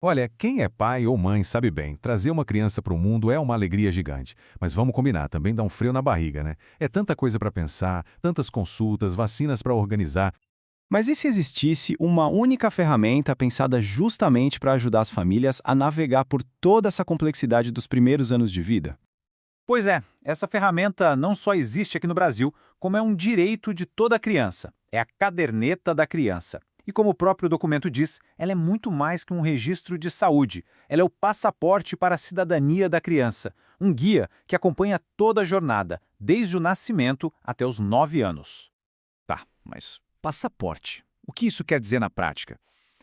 Olha, quem é pai ou mãe sabe bem, trazer uma criança para o mundo é uma alegria gigante. Mas vamos combinar, também dá um frio na barriga, né? É tanta coisa para pensar, tantas consultas, vacinas para organizar. Mas e se existisse uma única ferramenta pensada justamente para ajudar as famílias a navegar por toda essa complexidade dos primeiros anos de vida? Pois é, essa ferramenta não só existe aqui no Brasil, como é um direito de toda criança. É a caderneta da criança. E como o próprio documento diz, ela é muito mais que um registro de saúde. Ela é o passaporte para a cidadania da criança. Um guia que acompanha toda a jornada, desde o nascimento até os 9 anos. Tá, mas passaporte. O que isso quer dizer na prática?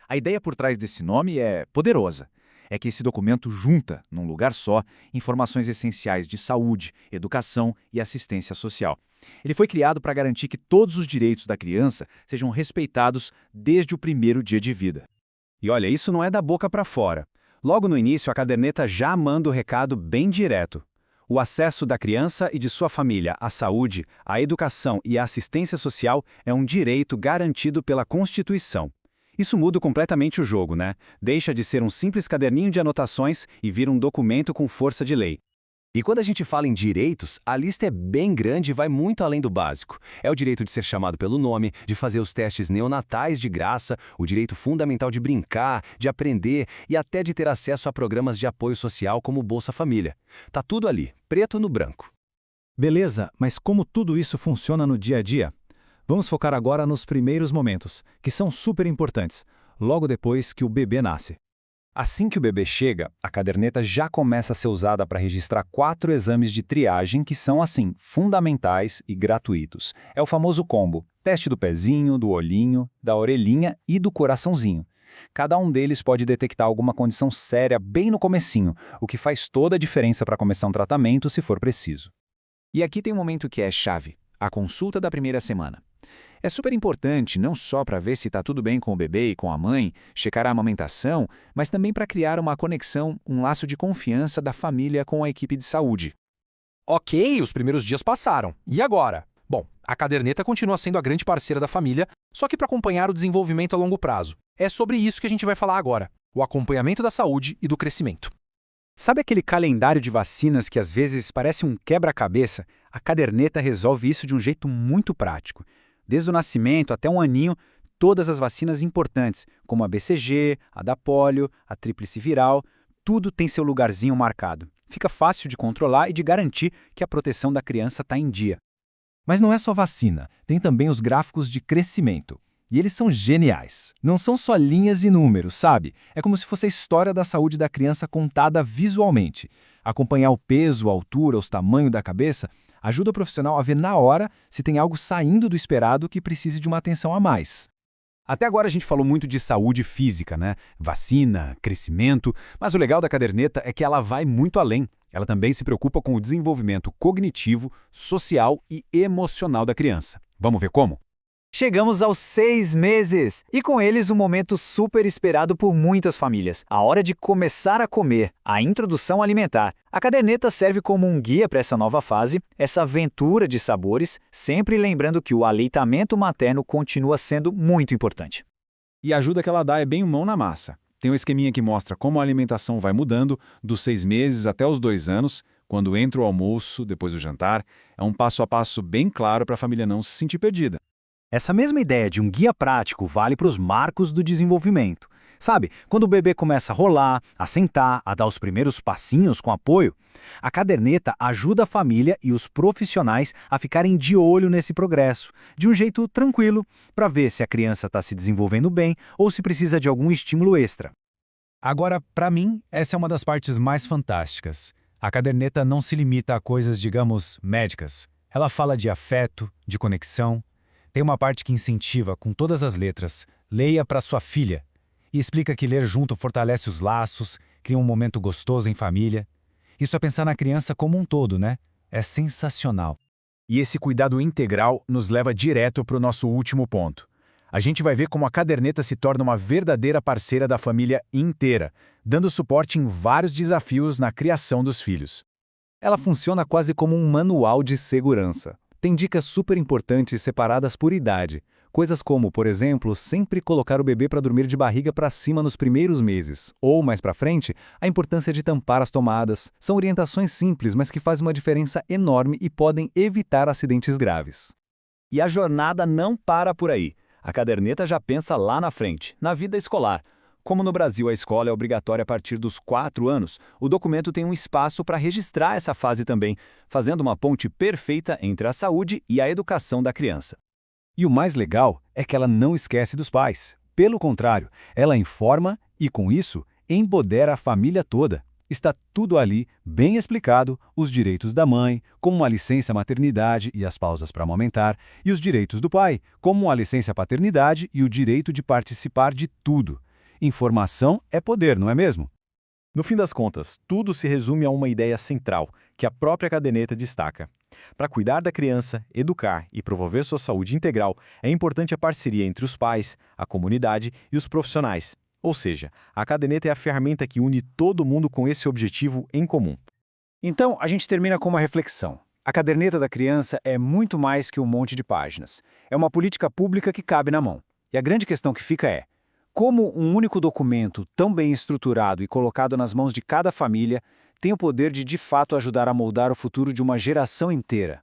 A ideia por trás desse nome é poderosa. É que esse documento junta, num lugar só, informações essenciais de saúde, educação e assistência social. Ele foi criado para garantir que todos os direitos da criança sejam respeitados desde o primeiro dia de vida. E olha, isso não é da boca para fora. Logo no início, a caderneta já manda o recado bem direto. O acesso da criança e de sua família à saúde, à educação e à assistência social é um direito garantido pela Constituição. Isso muda completamente o jogo, né? Deixa de ser um simples caderninho de anotações e vira um documento com força de lei. E quando a gente fala em direitos, a lista é bem grande e vai muito além do básico. É o direito de ser chamado pelo nome, de fazer os testes neonatais de graça, o direito fundamental de brincar, de aprender e até de ter acesso a programas de apoio social como o Bolsa Família. Tá tudo ali, preto no branco. Beleza, mas como tudo isso funciona no dia a dia? Vamos focar agora nos primeiros momentos, que são super importantes, logo depois que o bebê nasce. Assim que o bebê chega, a caderneta já começa a ser usada para registrar 4 exames de triagem que são, assim, fundamentais e gratuitos. É o famoso combo: teste do pezinho, do olhinho, da orelhinha e do coraçãozinho. Cada um deles pode detectar alguma condição séria bem no comecinho, o que faz toda a diferença para começar um tratamento se for preciso. E aqui tem um momento que é chave: a consulta da primeira semana. É super importante não só para ver se está tudo bem com o bebê e com a mãe, checar a amamentação, mas também para criar uma conexão, um laço de confiança da família com a equipe de saúde. Ok, os primeiros dias passaram. E agora? Bom, a caderneta continua sendo a grande parceira da família, só que para acompanhar o desenvolvimento a longo prazo. É sobre isso que a gente vai falar agora: o acompanhamento da saúde e do crescimento. Sabe aquele calendário de vacinas que às vezes parece um quebra-cabeça? A caderneta resolve isso de um jeito muito prático. Desde o nascimento até um aninho, todas as vacinas importantes, como a BCG, a da polio, a tríplice viral, tudo tem seu lugarzinho marcado. Fica fácil de controlar e de garantir que a proteção da criança está em dia. Mas não é só vacina, tem também os gráficos de crescimento. E eles são geniais. Não são só linhas e números, sabe? É como se fosse a história da saúde da criança contada visualmente. Acompanhar o peso, a altura, o tamanho da cabeça ajuda o profissional a ver na hora se tem algo saindo do esperado que precise de uma atenção a mais. Até agora a gente falou muito de saúde física, né? Vacina, crescimento, mas o legal da caderneta é que ela vai muito além. Ela também se preocupa com o desenvolvimento cognitivo, social e emocional da criança. Vamos ver como? Chegamos aos 6 meses e com eles um momento super esperado por muitas famílias, a hora de começar a comer, a introdução alimentar. A caderneta serve como um guia para essa nova fase, essa aventura de sabores, sempre lembrando que o aleitamento materno continua sendo muito importante. E a ajuda que ela dá é bem mão na massa. Tem um esqueminha que mostra como a alimentação vai mudando dos 6 meses até os 2 anos, quando entra o almoço, depois o jantar. É um passo a passo bem claro para a família não se sentir perdida. Essa mesma ideia de um guia prático vale para os marcos do desenvolvimento. Sabe, quando o bebê começa a rolar, a sentar, a dar os primeiros passinhos com apoio, a caderneta ajuda a família e os profissionais a ficarem de olho nesse progresso, de um jeito tranquilo, para ver se a criança está se desenvolvendo bem ou se precisa de algum estímulo extra. Agora, para mim, essa é uma das partes mais fantásticas. A caderneta não se limita a coisas, digamos, médicas. Ela fala de afeto, de conexão. Tem uma parte que incentiva, com todas as letras, leia para sua filha, e explica que ler junto fortalece os laços, cria um momento gostoso em família. Isso é pensar na criança como um todo, né? É sensacional. E esse cuidado integral nos leva direto para o nosso último ponto. A gente vai ver como a caderneta se torna uma verdadeira parceira da família inteira, dando suporte em vários desafios na criação dos filhos. Ela funciona quase como um manual de segurança. Tem dicas super importantes separadas por idade, Coisas como, por exemplo, sempre colocar o bebê para dormir de barriga para cima nos primeiros meses, ou, mais para frente, a importância de tampar as tomadas. São orientações simples, mas que fazem uma diferença enorme e podem evitar acidentes graves. E a jornada não para por aí. A caderneta já pensa lá na frente, na vida escolar. Como no Brasil a escola é obrigatória a partir dos 4 anos, o documento tem um espaço para registrar essa fase também, fazendo uma ponte perfeita entre a saúde e a educação da criança. E o mais legal é que ela não esquece dos pais. Pelo contrário, ela informa e, com isso, empodera a família toda. Está tudo ali, bem explicado, os direitos da mãe, como a licença maternidade e as pausas para amamentar, e os direitos do pai, como a licença paternidade e o direito de participar de tudo. Informação é poder, não é mesmo? No fim das contas, tudo se resume a uma ideia central, que a própria caderneta destaca. Para cuidar da criança, educar e promover sua saúde integral, é importante a parceria entre os pais, a comunidade e os profissionais. Ou seja, a caderneta é a ferramenta que une todo mundo com esse objetivo em comum. Então, a gente termina com uma reflexão. A caderneta da criança é muito mais que um monte de páginas. É uma política pública que cabe na mão. E a grande questão que fica é: como um único documento tão bem estruturado e colocado nas mãos de cada família tem o poder de fato ajudar a moldar o futuro de uma geração inteira?